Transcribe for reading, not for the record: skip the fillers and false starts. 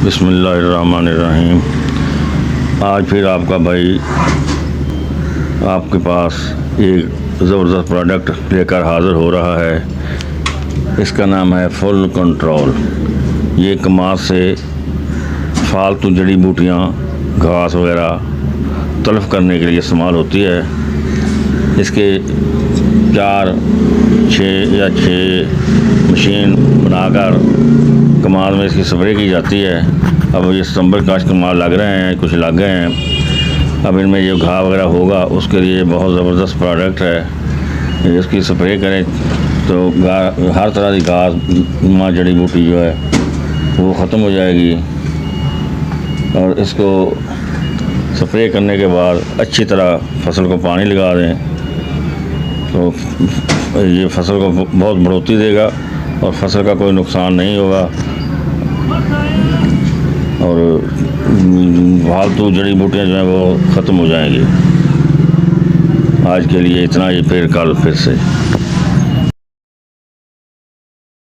बिस्मिल्लाहिर्रहमानिर्रहीम। आज फिर आपका भाई आपके पास एक ज़बरदस्त प्रोडक्ट लेकर हाज़िर हो रहा है। इसका नाम है फुल कंट्रोल। ये कमाद से फालतू जड़ी बूटियाँ, घास वगैरह तलफ़ करने के लिए इस्तेमाल होती है। इसके 4-6 मशीन बनाकर कमाल में इसकी स्प्रे की जाती है। अब ये सितंबर का कमाल लग रहे हैं, कुछ लग गए हैं। अब इनमें जो घाव वगैरह होगा उसके लिए बहुत ज़बरदस्त प्रोडक्ट है। इसकी स्प्रे करें तो हर तरह की घास माँ जड़ी बूटी जो है वो ख़त्म हो जाएगी। और इसको स्प्रे करने के बाद अच्छी तरह फसल को पानी लगा दें तो ये फसल को बहुत बढ़ोतरी देगा और फसल का कोई नुकसान नहीं होगा और फालतू जड़ी बूटियाँ जो हैं वो ख़त्म हो जाएंगी। आज के लिए इतना ही, फिर कल फिर से।